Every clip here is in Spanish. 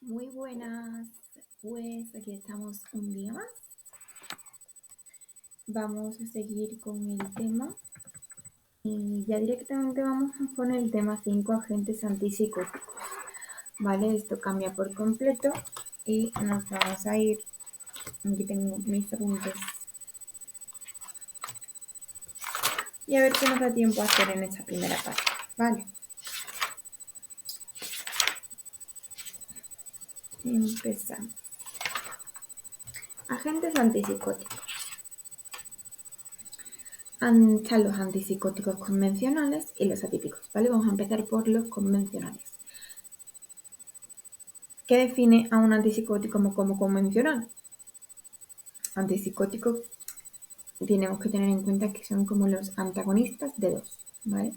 Muy buenas, pues aquí estamos un día más. Vamos a seguir con el tema y ya directamente vamos con el tema 5 agentes antipsicóticos. Vale, esto cambia por completo y nos vamos a ir. Aquí tengo mis apuntes. Y a ver qué nos da tiempo a hacer en esta primera parte. Vale. Empezamos. Agentes antipsicóticos. Están los antipsicóticos convencionales y los atípicos, ¿vale? Vamos a empezar por los convencionales. ¿Qué define a un antipsicótico como convencional? Antipsicóticos tenemos que tener en cuenta que son como los antagonistas de dos, ¿vale?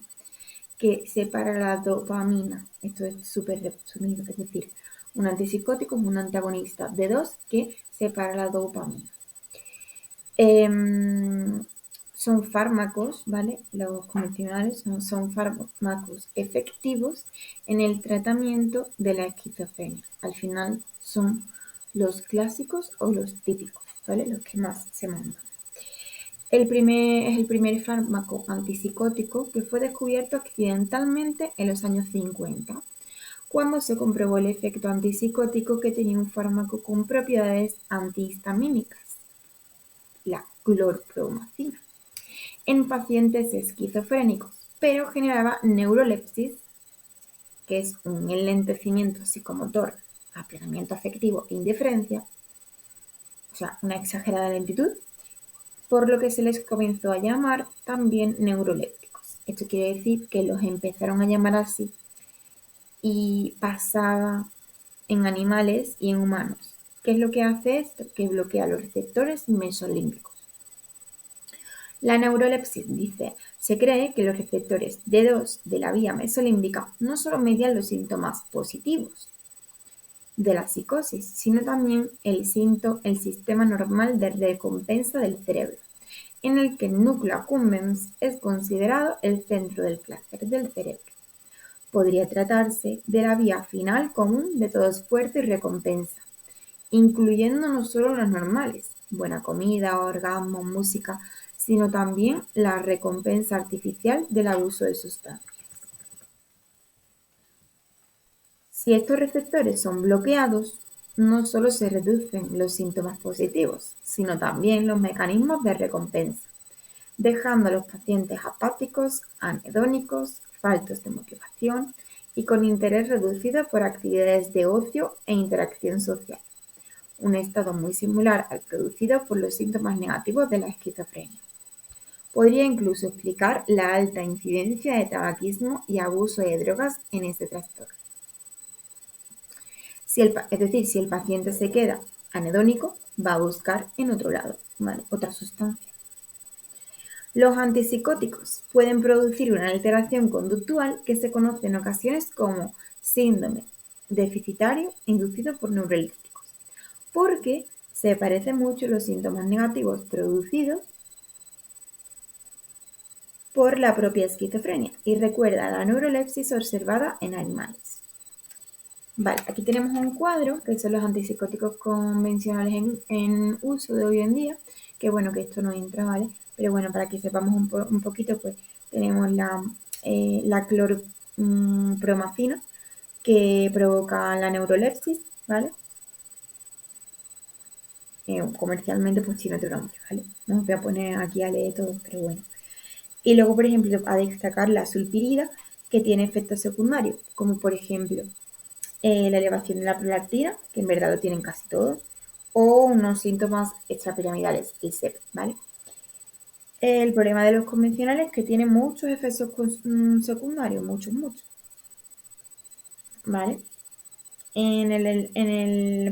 Que separa la dopamina. Esto es súper resumido, es decir, un antipsicótico es un antagonista de dos que separa la dopamina. Son fármacos, ¿vale? Los convencionales son fármacos efectivos en el tratamiento de la esquizofrenia. Al final son los clásicos o los típicos, ¿vale? Los que más se mandan. Es el primer fármaco antipsicótico que fue descubierto accidentalmente en los años 50, cuando se comprobó el efecto antipsicótico que tenía un fármaco con propiedades antihistamínicas, la clorpromacina, en pacientes esquizofrénicos, pero generaba neurolepsis, que es un enlentecimiento psicomotor, aplanamiento afectivo e indiferencia, o sea, una exagerada lentitud, por lo que se les comenzó a llamar también neurolépticos. Esto quiere decir que los empezaron a llamar así y pasaba en animales y en humanos. ¿Qué es lo que hace esto? Que bloquea los receptores mesolímbicos. La neurolepsis dice, se cree que los receptores D2 de la vía mesolímbica no solo median los síntomas positivos de la psicosis, sino también el sistema normal de recompensa del cerebro, en el que el núcleo accumbens es considerado el centro del placer del cerebro. Podría tratarse de la vía final común de todo esfuerzo y recompensa, incluyendo no solo los normales, buena comida, orgasmo, música, sino también la recompensa artificial del abuso de sustancias. Si estos receptores son bloqueados, no solo se reducen los síntomas positivos, sino también los mecanismos de recompensa, dejando a los pacientes apáticos, anhedónicos, faltos de motivación y con interés reducido por actividades de ocio e interacción social, un estado muy similar al producido por los síntomas negativos de la esquizofrenia. Podría incluso explicar la alta incidencia de tabaquismo y abuso de drogas en este trastorno. Es decir, si el paciente se queda anhedónico, va a buscar en otro lado, ¿vale? Otra sustancia. Los antipsicóticos pueden producir una alteración conductual que se conoce en ocasiones como síndrome deficitario inducido por neurolépticos, porque se parecen mucho los síntomas negativos producidos por la propia esquizofrenia y recuerda la neurolepsis observada en animales. Vale, aquí tenemos un cuadro que son los antipsicóticos convencionales en uso de hoy en día, que bueno, que esto no entra, ¿vale? Pero bueno, para que sepamos un poquito, pues tenemos la clorpromacina, que provoca la neurolepsis, ¿vale? Comercialmente pues tiene otro nombre, ¿vale? No os voy a poner aquí a leer todo, pero bueno. Y luego, por ejemplo, a destacar la sulpirida, que tiene efectos secundarios, como por ejemplo la elevación de la prolactina, que en verdad lo tienen casi todos, o unos síntomas extrapiramidales, el SEP, ¿vale? El problema de los convencionales es que tienen muchos efectos secundarios, muchos, ¿vale?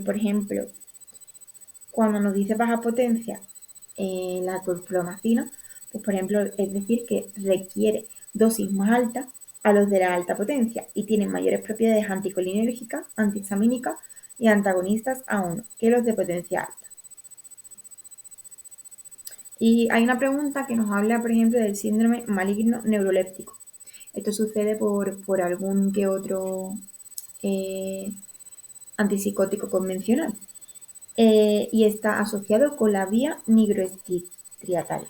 Por ejemplo, cuando nos dice baja potencia la clorpromacina, pues por ejemplo, es decir que requiere dosis más altas a los de la alta potencia y tienen mayores propiedades anticolinérgicas, antihistamínicas y antagonistas a uno que los de potencia alta. Y hay una pregunta que nos habla, por ejemplo, del síndrome maligno neuroléptico. Esto sucede por algún que otro antipsicótico convencional y está asociado con la vía nigroestriatal.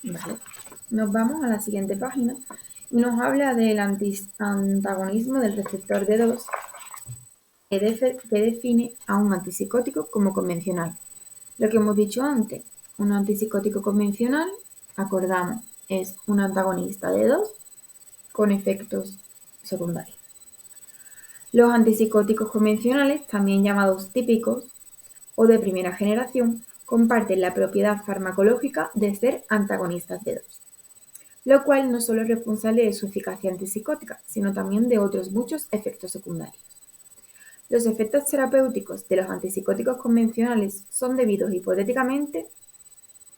Vale. Nos vamos a la siguiente página y nos habla del antagonismo del receptor D2 que define a un antipsicótico como convencional. Lo que hemos dicho antes, un antipsicótico convencional, acordamos, es un antagonista D2 con efectos secundarios. Los antipsicóticos convencionales, también llamados típicos o de primera generación, comparten la propiedad farmacológica de ser antagonistas D2, lo cual no solo es responsable de su eficacia antipsicótica, sino también de otros muchos efectos secundarios. Los efectos terapéuticos de los antipsicóticos convencionales son debidos hipotéticamente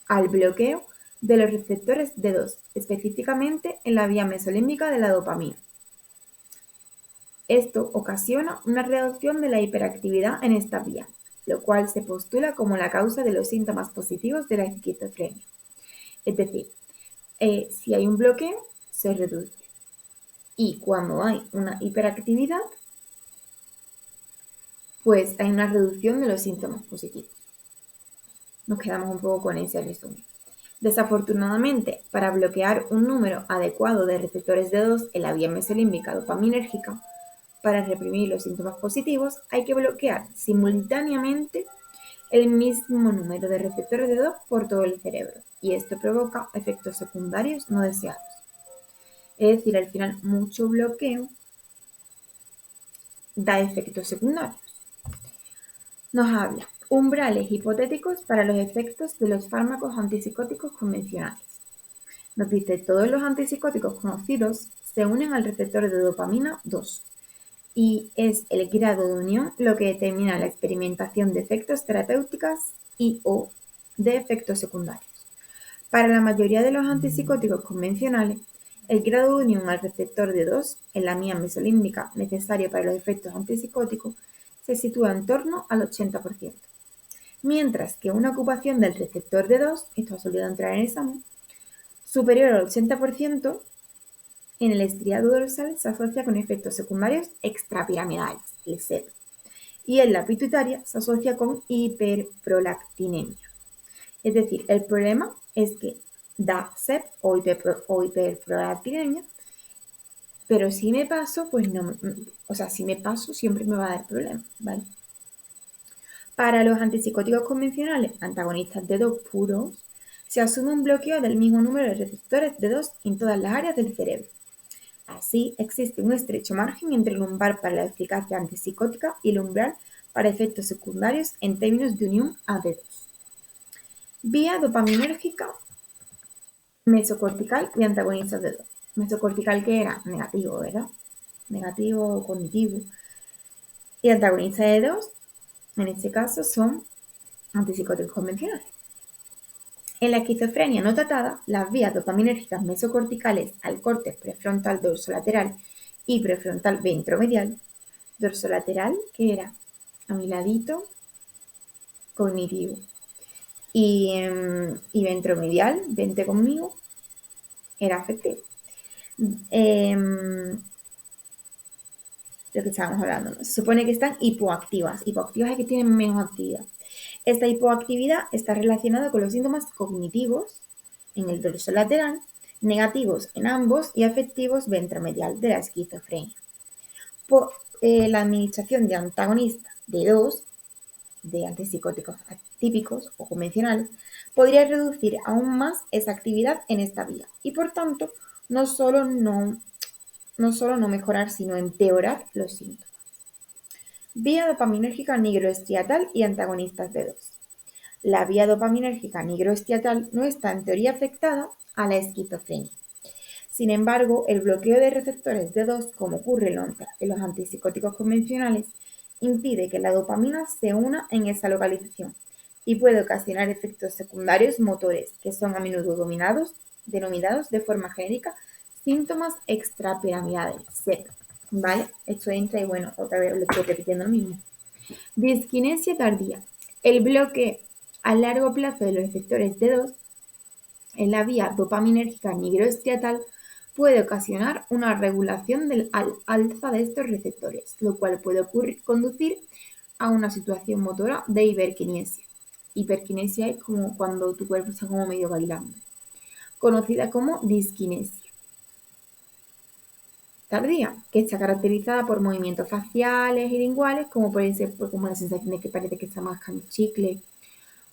al bloqueo de los receptores D2, específicamente en la vía mesolímbica de la dopamina. Esto ocasiona una reducción de la hiperactividad en esta vía, lo cual se postula como la causa de los síntomas positivos de la esquizofrenia. Es decir, si hay un bloqueo, se reduce. Y cuando hay una hiperactividad, pues hay una reducción de los síntomas positivos. Nos quedamos un poco con ese resumen. Desafortunadamente, para bloquear un número adecuado de receptores D2 en la vía mesolímbica dopaminérgica, para reprimir los síntomas positivos, hay que bloquear simultáneamente el mismo número de receptores D2 por todo el cerebro, y esto provoca efectos secundarios no deseados. Es decir, al final, mucho bloqueo da efectos secundarios. Nos habla umbrales hipotéticos para los efectos de los fármacos antipsicóticos convencionales. Nos dice, todos los antipsicóticos conocidos se unen al receptor de dopamina 2 y es el grado de unión lo que determina la experimentación de efectos terapéuticos y o de efectos secundarios. Para la mayoría de los antipsicóticos convencionales, el grado de unión al receptor D2 en la vía mesolímbica necesario para los efectos antipsicóticos se sitúa en torno al 80%, mientras que una ocupación del receptor D2, esto ha solido entrar en el examen, superior al 80%, en el estriado dorsal se asocia con efectos secundarios extrapiramidales, el SEP, y en la pituitaria se asocia con hiperprolactinemia. Es decir, el problema es que da SEP o hiperprolactinemia, pero si me paso, pues no, si me paso siempre me va a dar problemas, ¿vale? Para los antipsicóticos convencionales, antagonistas de D2 puros, se asume un bloqueo del mismo número de receptores D2 en todas las áreas del cerebro. Así, existe un estrecho margen entre el umbral para la eficacia antipsicótica y el umbral para efectos secundarios en términos de unión a D2. Vía dopaminérgica, mesocortical y antagonistas de D2. Mesocortical, que era negativo, ¿verdad? Negativo cognitivo. Y antagonistas de D2, en este caso, son antipsicóticos convencionales. En la esquizofrenia no tratada, las vías dopaminérgicas mesocorticales al córtex prefrontal dorsolateral y prefrontal ventromedial, dorsolateral, que era a mi ladito, cognitivo, y ventromedial, vente conmigo, era afectivo. Lo que estábamos hablando, ¿no? Se supone que están hipoactivas. Hipoactivas es que tienen menos actividad. Esta hipoactividad está relacionada con los síntomas cognitivos en el dorso lateral, negativos en ambos y afectivos ventromedial de la esquizofrenia. Por la administración de antagonistas D2, de antipsicóticos atípicos o convencionales, podría reducir aún más esa actividad en esta vía y por tanto no solo no mejorar, sino empeorar los síntomas. Vía dopaminérgica nigroestriatal y antagonistas D2. La vía dopaminérgica nigroestriatal no está en teoría afectada a la esquizofrenia. Sin embargo, el bloqueo de receptores D2, como ocurre en los antipsicóticos convencionales, impide que la dopamina se una en esa localización y puede ocasionar efectos secundarios motores que son a menudo denominados de forma genérica síntomas extrapiramidales, SEP, ¿vale? Esto entra y bueno, otra vez lo estoy repitiendo lo mismo. Disquinesia tardía. El bloqueo a largo plazo de los receptores D2 en la vía dopaminérgica nigroestriatal puede ocasionar una regulación del alza de estos receptores, lo cual puede conducir a una situación motora de hiperquinesia. Hiperquinesia es como cuando tu cuerpo está como medio bailando, conocida como disquinesia tardía, que está caracterizada por movimientos faciales y linguales, como puede ser como la sensación de que parece que está mascando chicle,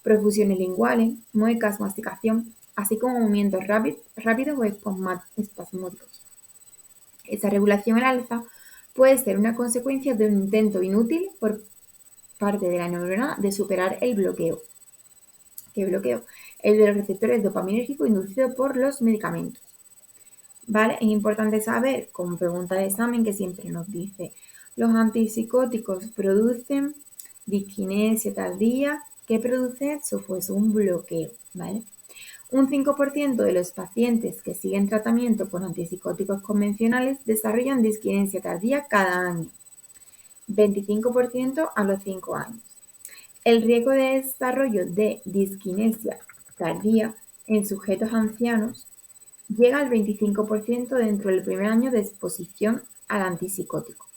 profusiones linguales, muecas, masticación, así como movimientos rápidos o espasmódicos. Esta regulación al alza puede ser una consecuencia de un intento inútil por parte de la neurona de superar el bloqueo. ¿Qué bloqueo? El de los receptores dopaminérgicos inducido por los medicamentos. ¿Vale? Es importante saber, como pregunta de examen, que siempre nos dice, los antipsicóticos producen disquinesia tardía. ¿Qué produce eso? Pues un bloqueo, ¿vale? Un 5% de los pacientes que siguen tratamiento con antipsicóticos convencionales desarrollan disquinesia tardía cada año, 25% a los 5 años. El riesgo de desarrollo de disquinesia tardía en sujetos ancianos llega al 25% dentro del primer año de exposición al antipsicótico.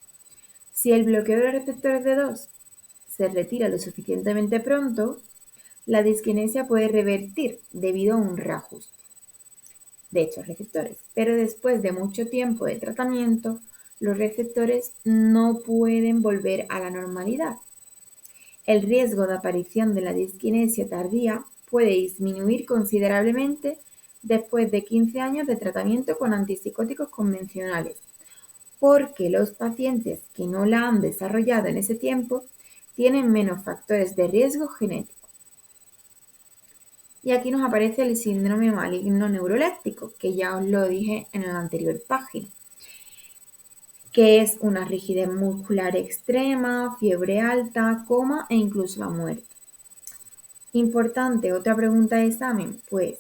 Si el bloqueo de los receptores de 2 se retira lo suficientemente pronto, la disquinesia puede revertir debido a un reajuste de estos receptores, pero después de mucho tiempo de tratamiento, los receptores no pueden volver a la normalidad. El riesgo de aparición de la disquinesia tardía puede disminuir considerablemente después de 15 años de tratamiento con antipsicóticos convencionales, porque los pacientes que no la han desarrollado en ese tiempo tienen menos factores de riesgo genético. Y aquí nos aparece el síndrome maligno neuroléptico, que ya os lo dije en la anterior página, que es una rigidez muscular extrema, fiebre alta, coma e incluso la muerte. Importante, otra pregunta de examen, pues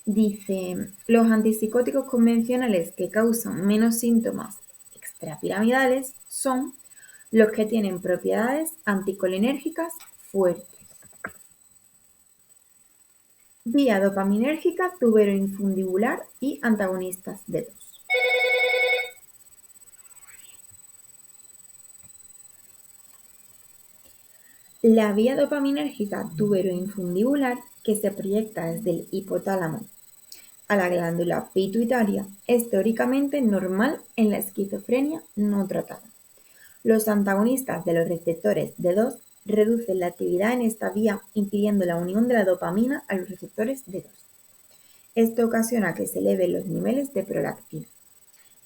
dice, los antipsicóticos convencionales que causan menos síntomas extrapiramidales son los que tienen propiedades anticolinérgicas fuertes. Vía dopaminérgica tuberoinfundibular y antagonistas de 2. La vía dopaminérgica tuberoinfundibular, que se proyecta desde el hipotálamo a la glándula pituitaria, es teóricamente normal en la esquizofrenia no tratada. Los antagonistas de los receptores D2 reducen la actividad en esta vía, impidiendo la unión de la dopamina a los receptores D2. Esto ocasiona que se eleven los niveles de prolactina.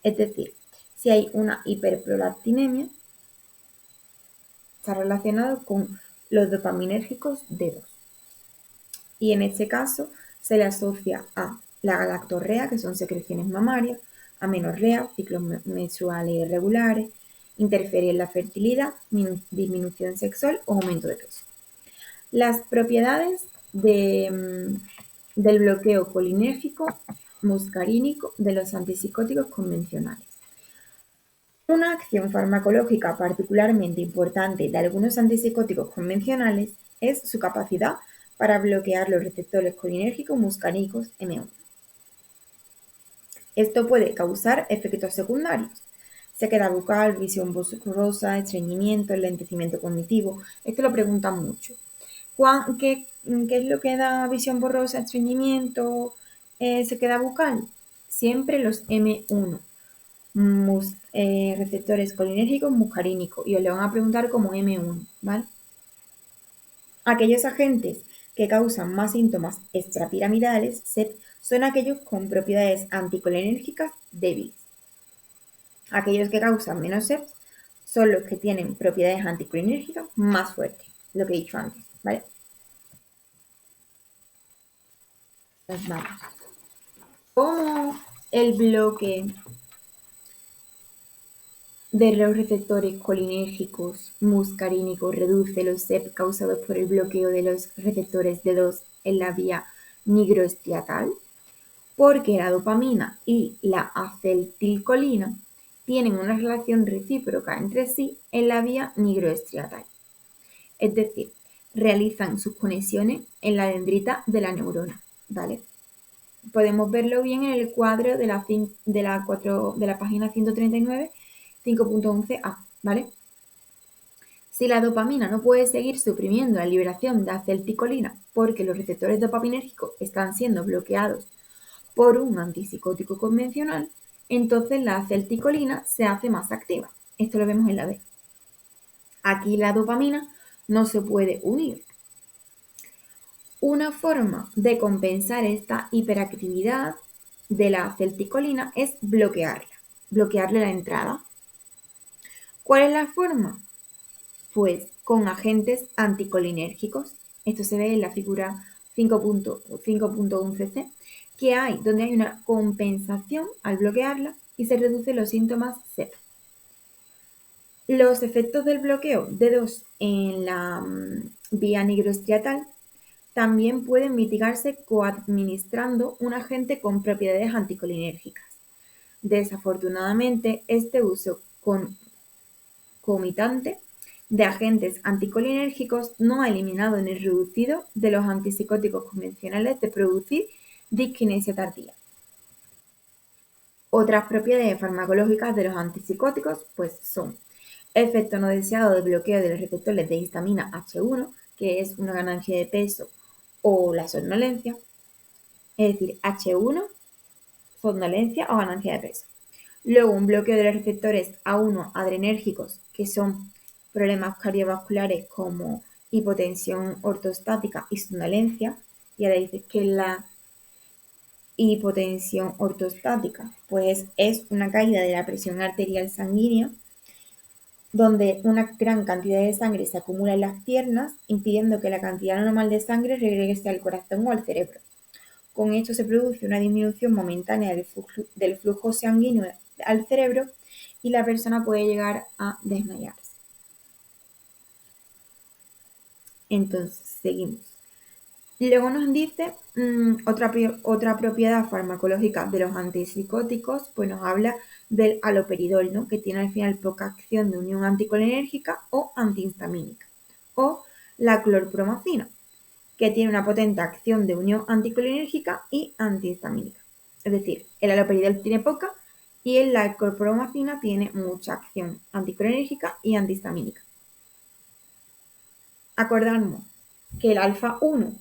Es decir, si hay una hiperprolactinemia, está relacionado con los dopaminérgicos D2. Y en este caso se le asocia a la galactorrea, que son secreciones mamarias, amenorrea, ciclos menstruales irregulares, interferir en la fertilidad, disminución sexual o aumento de peso. Las propiedades del bloqueo colinérgico muscarínico de los antipsicóticos convencionales. Una acción farmacológica particularmente importante de algunos antipsicóticos convencionales es su capacidad para bloquear los receptores colinérgicos muscarínicos M1. Esto puede causar efectos secundarios: sequedad bucal, visión borrosa, estreñimiento, enlentecimiento cognitivo. Esto lo preguntan mucho. ¿Qué es lo que da visión borrosa, estreñimiento, sequedad bucal? Siempre los M1. Receptores colinérgicos muscarínicos, y os lo van a preguntar como M1, ¿vale? Aquellos agentes que causan más síntomas extrapiramidales son aquellos con propiedades anticolinérgicas débiles. Aquellos que causan menos SEPs son los que tienen propiedades anticolinérgicas más fuertes, lo que he dicho antes, ¿vale? Pues vamos. ¿Cómo el bloque de los receptores colinérgicos muscarínicos reduce los SEP causados por el bloqueo de los receptores D2 en la vía nigroestriatal? Porque la dopamina y la acetilcolina tienen una relación recíproca entre sí en la vía nigroestriatal. Es decir, realizan sus conexiones en la dendrita de la neurona, ¿vale? podemos verlo bien en el cuadro de la página 139, 5.11a, ¿vale? Si la dopamina no puede seguir suprimiendo la liberación de acetilcolina porque los receptores dopaminérgicos están siendo bloqueados por un antipsicótico convencional, entonces la acetilcolina se hace más activa. Esto lo vemos en la B. Aquí la dopamina no se puede unir. Una forma de compensar esta hiperactividad de la acetilcolina es bloquearle la entrada. ¿Cuál es la forma? Pues con agentes anticolinérgicos. Esto se ve en la figura 5.11c, que hay donde hay una compensación al bloquearla y se reducen los síntomas SEP. Los efectos del bloqueo de 2 en la vía nigrostriatal también pueden mitigarse coadministrando un agente con propiedades anticolinérgicas. Desafortunadamente, este uso concomitante de agentes anticolinérgicos no ha eliminado ni reducido de los antipsicóticos convencionales de producir disquinesia tardía. Otras propiedades farmacológicas de los antipsicóticos pues son efecto no deseado de bloqueo de los receptores de histamina H1, que es una ganancia de peso o la somnolencia, es decir, H1, somnolencia o ganancia de peso. Luego, un bloqueo de los receptores A1 adrenérgicos, que son problemas cardiovasculares como hipotensión ortostática y somnolencia. Y ahora dices que la hipotensión ortostática, pues es una caída de la presión arterial sanguínea, donde una gran cantidad de sangre se acumula en las piernas, impidiendo que la cantidad normal de sangre regrese al corazón o al cerebro. Con esto se produce una disminución momentánea del flujo sanguíneo al cerebro y la persona puede llegar a desmayarse. Entonces, seguimos. Luego nos dice otra propiedad farmacológica de los antipsicóticos, pues nos habla del haloperidol, ¿no? Que tiene al final poca acción de unión anticolinérgica o antihistamínica. O la clorpromazina, que tiene una potente acción de unión anticolinérgica y antihistamínica. Es decir, el haloperidol tiene poca y la clorpromazina tiene mucha acción anticolinérgica y antihistamínica. Acordamos que el alfa 1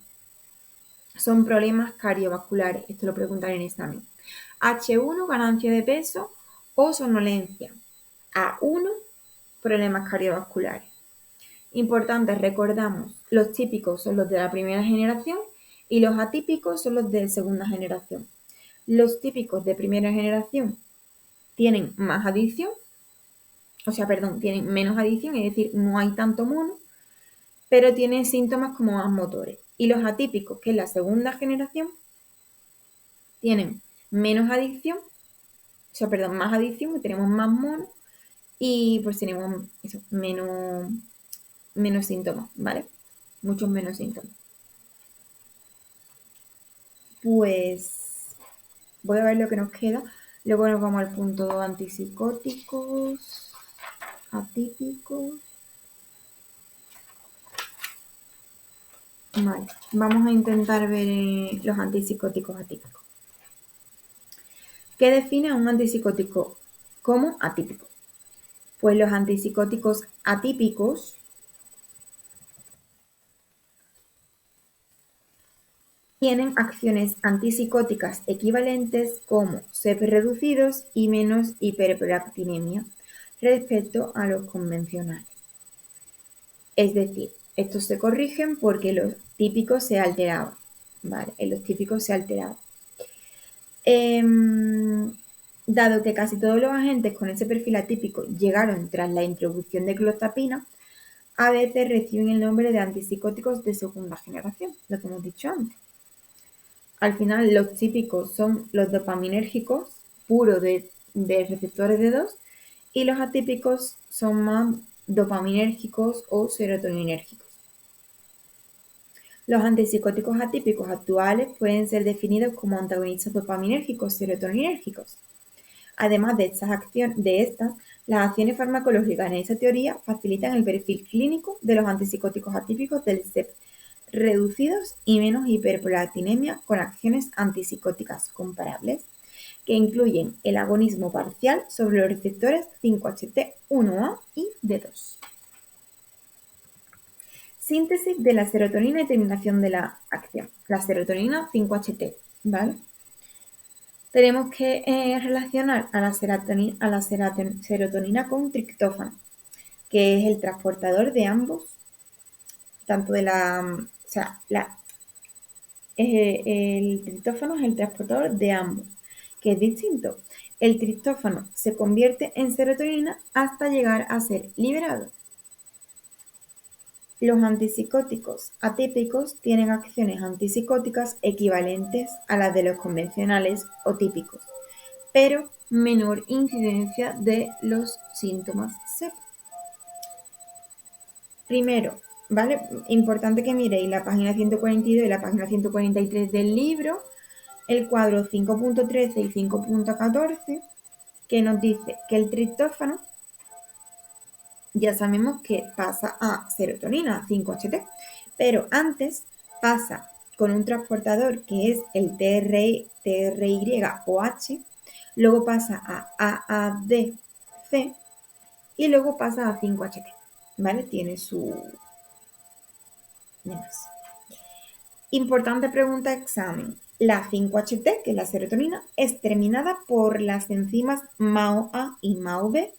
son problemas cardiovasculares, esto lo preguntan en examen. H1, ganancia de peso o somnolencia. A1, problemas cardiovasculares. Importante, recordamos, los típicos son los de la primera generación y los atípicos son los de segunda generación. Los típicos de primera generación tienen más adicción, tienen menos adicción, es decir, no hay tanto mono, pero tienen síntomas como más motores. Y los atípicos, que es la segunda generación, tienen menos adicción, más adicción, tenemos más mono y pues tenemos eso, menos síntomas, ¿vale? Muchos menos síntomas. Pues voy a ver lo que nos queda. Luego nos vamos al punto antipsicóticos, atípicos. Vale, vamos a intentar ver los antipsicóticos atípicos. ¿Qué define a un antipsicótico como atípico? Pues los antipsicóticos atípicos tienen acciones antipsicóticas equivalentes como SEP reducidos y menos hiperprolactinemia respecto a los convencionales. Es decir, estos se corrigen porque los típicos se alteraban, ¿vale? En los típicos se alteraban. Dado que casi todos los agentes con ese perfil atípico llegaron tras la introducción de clozapina, a veces reciben el nombre de antipsicóticos de segunda generación, lo que hemos dicho antes. Al final, los típicos son los dopaminérgicos puros de receptores de 2 y los atípicos son más dopaminérgicos o serotoninérgicos. Los antipsicóticos atípicos actuales pueden ser definidos como antagonistas dopaminérgicos serotoninérgicos. Además de estas, las acciones farmacológicas en esta teoría facilitan el perfil clínico de los antipsicóticos atípicos del SEP, reducidos y menos hiperprolactinemia con acciones antipsicóticas comparables, que incluyen el agonismo parcial sobre los receptores 5-HT1A y D2. Síntesis de la serotonina y terminación de la acción. La serotonina 5-HT, ¿vale? Tenemos que relacionar a la serotonina con triptófano, que es el transportador de ambos, tanto de el triptófano es el transportador de ambos, que es distinto. El triptófano se convierte en serotonina hasta llegar a ser liberado. Los antipsicóticos atípicos tienen acciones antipsicóticas equivalentes a las de los convencionales o típicos, pero menor incidencia de los síntomas SEP. Primero, ¿vale? Importante que miréis la página 142 y la página 143 del libro, el cuadro 5.13 y 5.14, que nos dice que el triptófano ya sabemos que pasa a serotonina, 5-HT, pero antes pasa con un transportador que es el TRY-OH, luego pasa a AADC y luego pasa a 5-HT, ¿vale? Tiene su demás. Importante pregunta examen. La 5-HT, que es la serotonina, es terminada por las enzimas MAO-A y MAO-B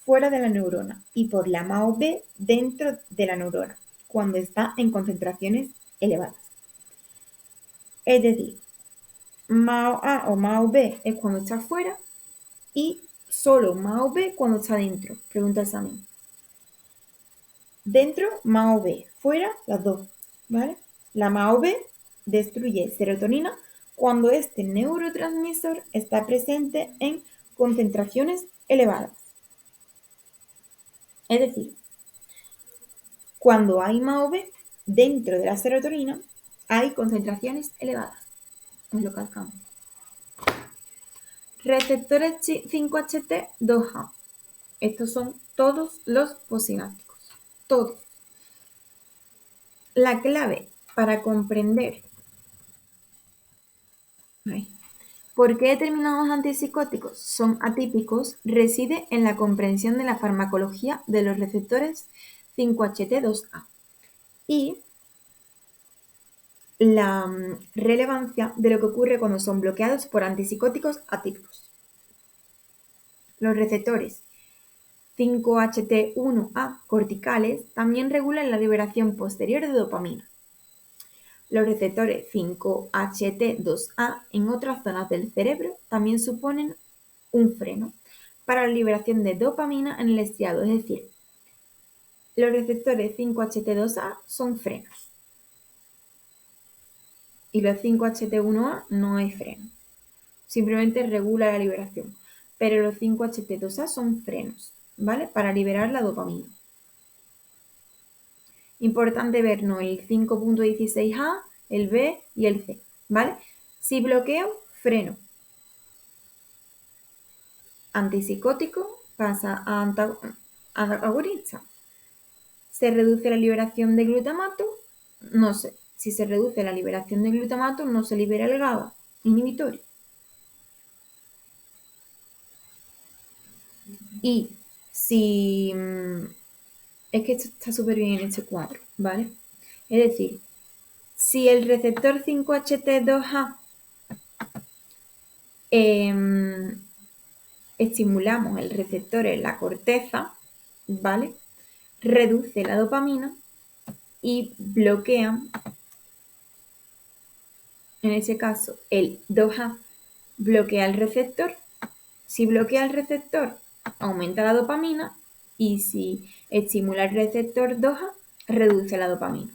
fuera de la neurona y por la MAO-B dentro de la neurona, cuando está en concentraciones elevadas. Es decir, MAO-A o MAO-B es cuando está fuera y solo MAO-B cuando está dentro. Pregunta examen. Dentro, MAO-B. Fuera, las dos, ¿vale? La MAO-B destruye serotonina cuando este neurotransmisor está presente en concentraciones elevadas. Es decir, cuando hay MAO-B dentro de la serotonina, hay concentraciones elevadas. Es lo que calcamos. Receptores 5-HT2A. Estos son todos los posinápticos. Todos. La clave para comprender por qué determinados antipsicóticos son atípicos reside en la comprensión de la farmacología de los receptores 5-HT2A y la relevancia de lo que ocurre cuando son bloqueados por antipsicóticos atípicos. Los receptores 5-HT1A corticales también regulan la liberación posterior de dopamina. Los receptores 5-HT2A en otras zonas del cerebro también suponen un freno para la liberación de dopamina en el estriado, es decir, los receptores 5-HT2A son frenos y los 5-HT1A no es freno, simplemente regula la liberación, pero los 5-HT2A son frenos, ¿vale? Para liberar la dopamina. Importante vernos el 5.16A, el B y el C, ¿vale? Si bloqueo, freno. Antipsicótico pasa a antagonista. ¿Se reduce la liberación de glutamato? No sé. Si se reduce la liberación de glutamato, no se libera el GABA inhibitorio. Y si... es que esto está súper bien en este cuadro, ¿vale? Es decir, si el receptor 5-HT2A estimulamos el receptor en la corteza, ¿vale? Reduce la dopamina y bloquea, en ese caso, el 2A bloquea el receptor. Si bloquea el receptor, aumenta la dopamina y si estimula el receptor 2A, reduce la dopamina.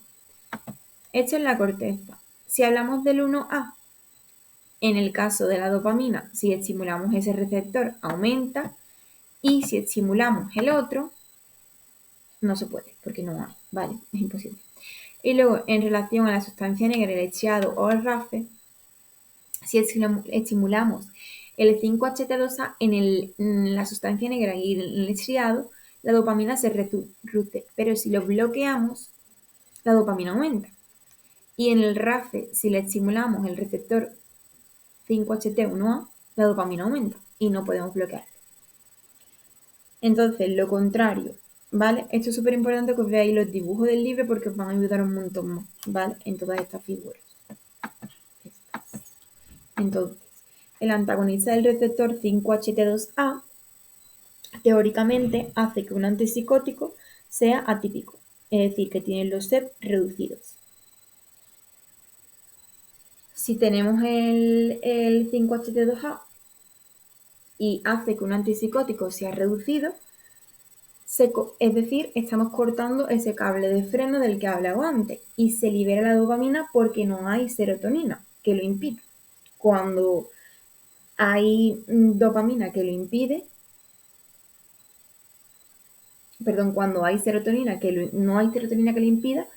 Esto es la corteza. Si hablamos del 1A, en el caso de la dopamina, si estimulamos ese receptor, aumenta y si estimulamos el otro, no se puede, porque no hay, ¿vale? Es imposible. Y luego, en relación a la sustancia negra, el estriado o el RAFE, si estimulamos el 5-HT2A en la sustancia negra y en el estriado, la dopamina se reduce, pero si lo bloqueamos, la dopamina aumenta. Y en el RAFE, si le estimulamos el receptor 5-HT1A, la dopamina aumenta y no podemos bloquear. Entonces, lo contrario, ¿vale? Esto es súper importante que os veáis los dibujos del libro porque os van a ayudar un montón más, ¿vale? En todas estas figuras. Entonces, el antagonista del receptor 5-HT2A teóricamente hace que un antipsicótico sea atípico, es decir, que tiene los CEP reducidos. Si tenemos el 5-HT2A y hace que un antipsicótico sea reducido, es decir, estamos cortando ese cable de freno del que hablaba antes y se libera la dopamina porque no hay serotonina que lo impide. Cuando hay dopamina que lo impide, cuando hay serotonina no hay serotonina que lo impida,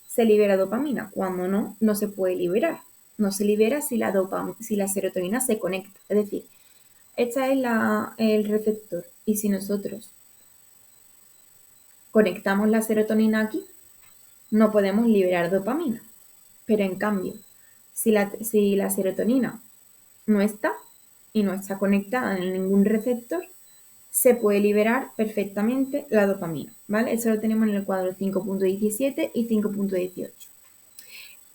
se libera dopamina. Cuando no, no se puede liberar. No se libera si la serotonina se conecta. Es decir, este es el receptor. Y si nosotros conectamos la serotonina aquí, no podemos liberar dopamina. Pero en cambio, si la serotonina no está y no está conectada en ningún receptor, se puede liberar perfectamente la dopamina, ¿vale? Eso lo tenemos en el cuadro 5.17 y 5.18.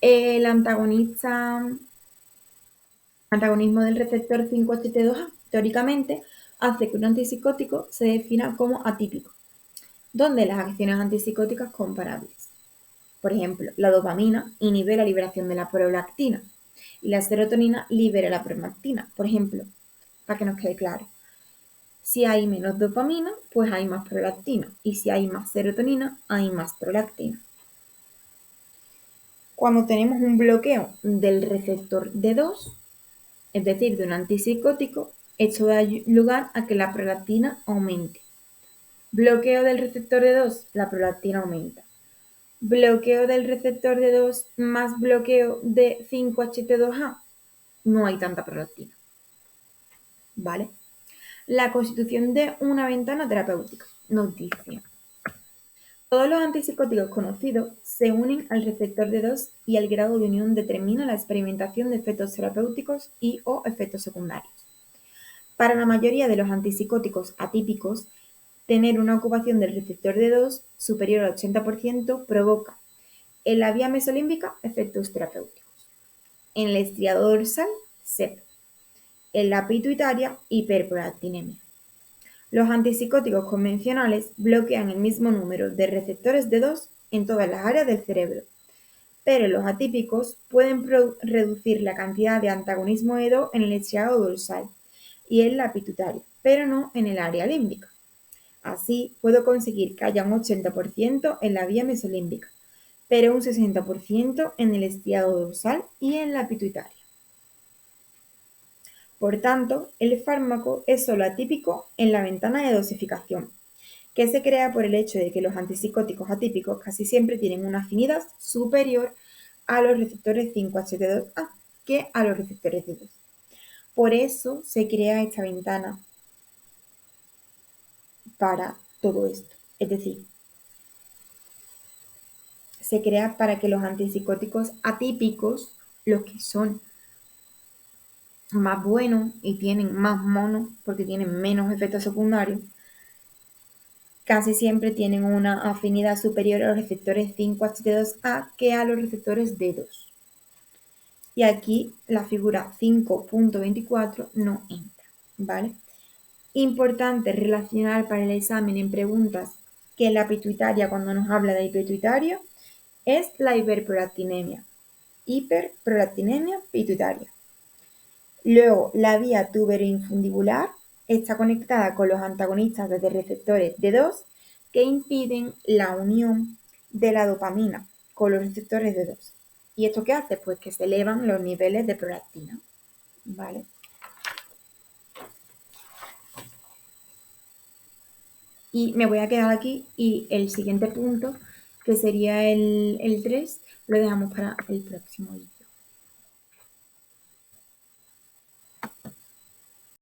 El antagonismo del receptor 5-HT2A, teóricamente, hace que un antipsicótico se defina como atípico, donde las acciones antipsicóticas comparables. Por ejemplo, la dopamina inhibe la liberación de la prolactina y la serotonina libera la prolactina, por ejemplo, para que nos quede claro. Si hay menos dopamina, pues hay más prolactina. Y si hay más serotonina, hay más prolactina. Cuando tenemos un bloqueo del receptor D2, es decir, de un antipsicótico, esto da lugar a que la prolactina aumente. Bloqueo del receptor D2, la prolactina aumenta. Bloqueo del receptor D2 más bloqueo de 5-HT2A, no hay tanta prolactina. ¿Vale? La constitución de una ventana terapéutica nos dice: todos los antipsicóticos conocidos se unen al receptor D2 y el grado de unión determina la experimentación de efectos terapéuticos y o efectos secundarios. Para la mayoría de los antipsicóticos atípicos, tener una ocupación del receptor D2 superior al 80% provoca en la vía mesolímbica efectos terapéuticos, en el estriado dorsal CEP, en la pituitaria hiperprolactinemia. Los antipsicóticos convencionales bloquean el mismo número de receptores D2 en todas las áreas del cerebro, pero los atípicos pueden reducir la cantidad de antagonismo E2 en el estriado dorsal y en la pituitaria, pero no en el área límbica. Así, puedo conseguir que haya un 80% en la vía mesolímbica, pero un 60% en el estriado dorsal y en la pituitaria. Por tanto, el fármaco es solo atípico en la ventana de dosificación, que se crea por el hecho de que los antipsicóticos atípicos casi siempre tienen una afinidad superior a los receptores 5-HT2A que a los receptores D2. Por eso se crea esta ventana para todo esto. Es decir, se crea para que los antipsicóticos atípicos, los que son más buenos y tienen más monos porque tienen menos efectos secundarios, casi siempre tienen una afinidad superior a los receptores 5-HT2A que a los receptores D2. Y aquí la figura 5.24 no entra, ¿vale? Importante relacionar para el examen en preguntas que la pituitaria, cuando nos habla de pituitario, es la hiperprolactinemia. Hiperprolactinemia pituitaria. Luego, la vía tuberoinfundibular está conectada con los antagonistas de receptores D2 que impiden la unión de la dopamina con los receptores D2. ¿Y esto qué hace? Pues que se elevan los niveles de prolactina, ¿vale? Y me voy a quedar aquí y el siguiente punto, que sería el 3, lo dejamos para el próximo vídeo.